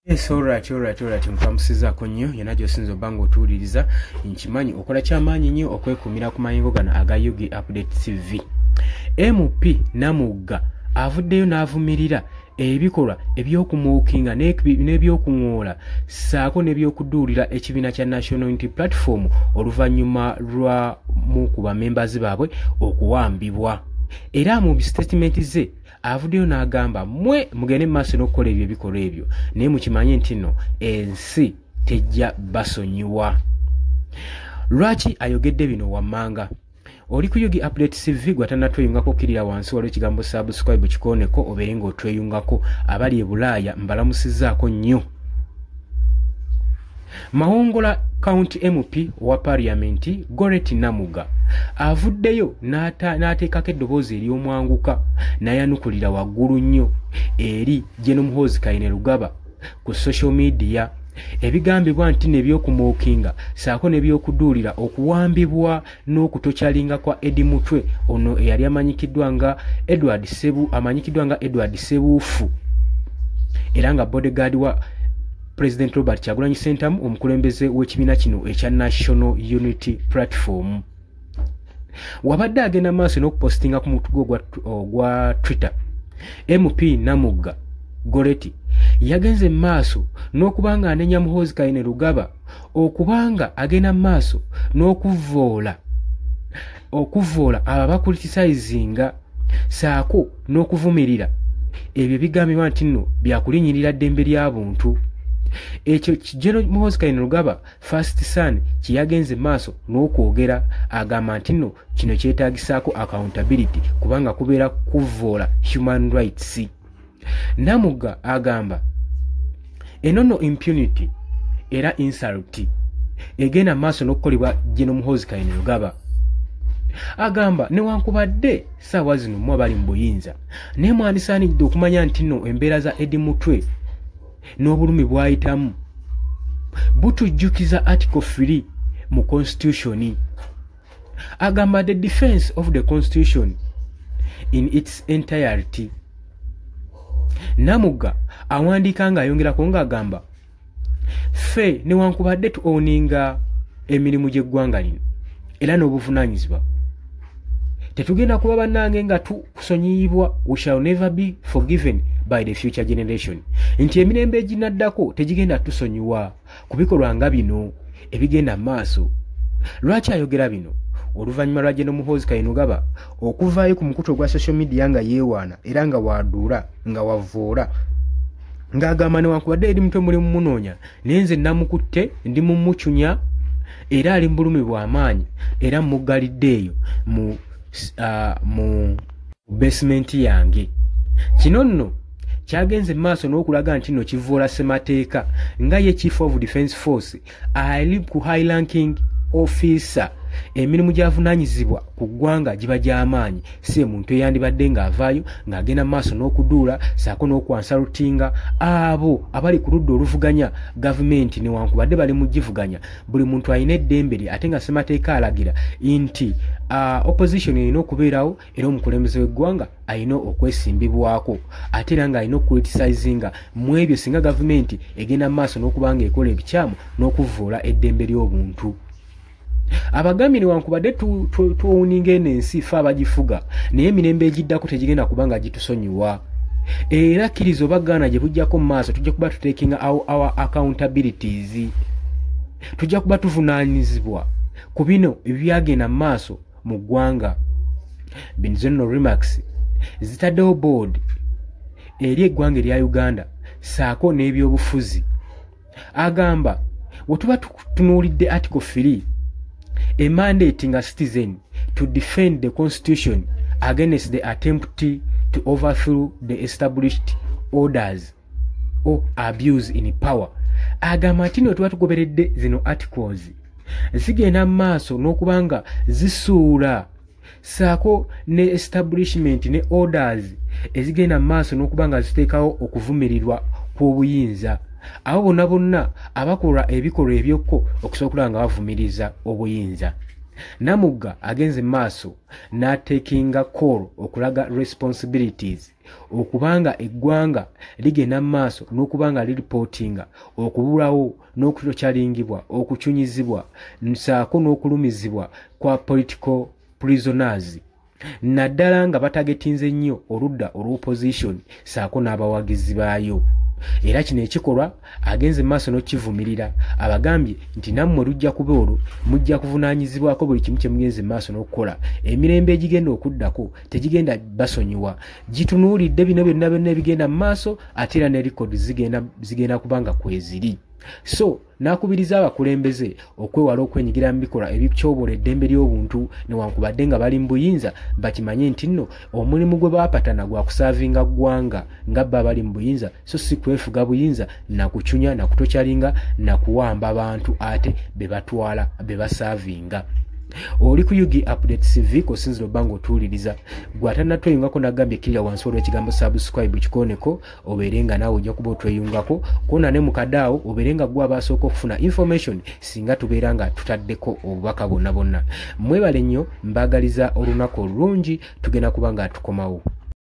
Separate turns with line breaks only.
Yes, alright. Nkamusizaako nnyo yena gy'osinza obanga otuwuliriza nkimanyi okola kyamaanyi nnyo okwekumira ku mayingo gano aga Yugi Update TV. MP Namugga avuddeyo n'avumirira ebikolwa eby'okumuukinga n'eby'okungoola ssaako n'ebyokuduulira ekibiina kya National Unity Platform oluvannyuma lwa mu ku bamembazi baabwe okuwambibwa. Era mu statement ze avuddeyo n'agamba mwe mugende maaso n'okukola ebyo ebikolwa ebyo naye mukimanye nti nno ensi tejja basonyiwa. Lwaki ayogedde bino wammanga? Oli ku Yugi Update TV gwatannatweyungako kirira wansi waliwo ekigambo subscribe kikooneko obeere ng'otweyungako. Abali e Bulaaya mbalamusizaako nnyo. Mawongola County MP wa Parliament Goreti Namugga avuddeyo n'ateekako eddoboozi ery'omwanguka n'ayanukulira waggulu nnyo eri General Muhoozi Kainerugaba ku social media ebigambibwa nti n'ebyokumuukinga saako n'ebyokuduulira okuwambibwa n'okutokyalinga kwa Eddie Mutwe ono eyali amanyikiddwa nga Edward Sebuufu era nga bodyguard wa President Robert Kyagulanyi Ssentamu omukulembeze w'ekibiina kino ekya National Unity Platform. Wabadde agenda maaso n'okupostinga ku mutugo gwa Twitter, MP Namugga Goreti yagenze maaso n'okubanga anenya Muhoozi Kainerugaba okubanga agenda maaso n'okuvvoola abo abakulitisizinga saako n'okuvumirira ebyo bigambibwa nti nno byakulinnyirira ddembe ly'abuntu. Ekyo General Muhoozi Kainerugaba First Son kiyagenze maaso n'okwogera agamba nti nno kino kyetaagisaako accountability kubanga kubeera kuvvoola human rights. Namugga agamba enono impunity era insult egenda maaso n'okukolebwa General Muhoozi Kainerugaba. Agamba newankubadde ssaawa zino mmwe abali mu buyinza naye mwandisaanidde okumanya nti nno embeera za Eddie Mutwe n'obulumi bwayitamu butujjukiza Article 3 mu Constitution. Agamba the defense of the Constitution in its entirety. Namugga awandiika ng'ayongerako ng'agamba ffe newankubadde tuoninga emirimu gy'eggwanga lino era n'obuvunaanyizibwa tetugenda kuba bannange nga tukusonyiyibwa. We shall never be forgiven by the future generation. Nti emirembe eginaddako tegigenda tusonyiwa ku bikolwa nga bino ebigenda maaso. Lwaki ayogera bino? Oluvannyuma lwa General Muhoozi Kainerugaba okuvaayo ku mukutu gwa social media nga yeewaana era nga waduula nga wavvoola ng'agamba newankubadde eri Mutwe muli mumunoonya naye nze namukutte ndi mumucunya era ali mu bulumi bw'amaanyi era muggaliddeeyo mu basement yange. Kino nno kyagenze maaso n'okulaga nti nno kivvoola ssemateeka nga ye Chief of Defence Force ali ku high ranking officer emirimu gy'avunaanyizibwa ku ggwanga giba gy'amaanyi si muntu eyandibadde ng'avaayo ng'agenda maaso n'okuduula saako n'okwansalutinga abo abali ku ludda oluvuganya gavumenti newankubadde bali mu givuganya. Buli muntu alina eddembe lye ate nga ssemateeka alagira nti opposition erina okubeerawo era omukulembeze w'eggwanga alina okwesimbibwako ate era ng'alina okukulitisizinga mu ebyo singa gavumenti egenda maaso n'okubanga ekola ebikyamu n'okuvvoola eddembe ly'obuntu. Abagambye newankubadde tuwuninga eno ensi ffe abagifuga naye emirembe egiddako tegigenda kubanga gitusonyiwa era kkiriza obagaana gye bujjako mu maaso tujja kuba tutekinga our accountabilities. Tujja kuba tuvunaanyizibwa ku bino ebyagenda mu maaso mu ggwanga. Bino remarks zitaddewo board eri eggwanga erya Uganda saako n'ebyobufuzi. Agamba we tuba tutunuulidde Article 3 a mandate a citizen to defend the Constitution against the attempt to overthrow the established orders or abuse in power. Agamba nti no tuba tugoberedde zino articles zigenda maaso n'okubanga zisuula saako ne establishment ne orders ezigenda maaso n'okubanga ziteekawo okuvumirirwa kw'obuyinza. Abo bonna abakola ebikolwa ebyokko okusobola nga bavumiriza obuyinza. Namugga agenze maaso n'atekinga call okulaga responsibilities okubanga eggwanga ligenda maaso n'okubanga liripotinga okubulawo n'okutokyaringibwa okuchunyizibwa nsaako n'okulumizibwa kwa political prisoners naddala nga batagetinze nnyo oludda olw'opposition saako n'abawagizi baayo. Era kino ekikolwa agenze maaso n'okivumirira abagambye nti nammwe lujja kuba olwo mujja kuvunaanyizibwako buli kimu kye mugenze maaso n'okukola. Emirembe egigenda okuddako tegigenda basonyiwa, gitunuulidde bino byonna ebigenda mu maaso ate era ne likodi zigenda kubanga kweziri. So nakubiriza abakulembeze okwewala okwenyigira mu bikolwa ebikyoboola eddembe ly'obuntu newankubadde nga bali mu buyinza bakimanye nti nno omulimu gwe baapatana gwa kusaavinga ggwanga nga bba bali mu buyinza so si kwefuga buyinza nakucunya nakutokyalinga nakuwamba abantu ate be batwala be basaavinga. Oli ku Yugi Updates TV ko sinziro bango tuuliriza gwatana tweyungako nagambye kila wansi olw'ekigambo subscribe kikoneko oberenga nawe ojja kuba otweyungako kona ne mukadaawo oberenga gwa basooka okufuna information singa tubeeranga tutaddeko obubaka bonna. Mwebale nnyo mbagaliza olunaku olungi tugenda kubanga tukomawo.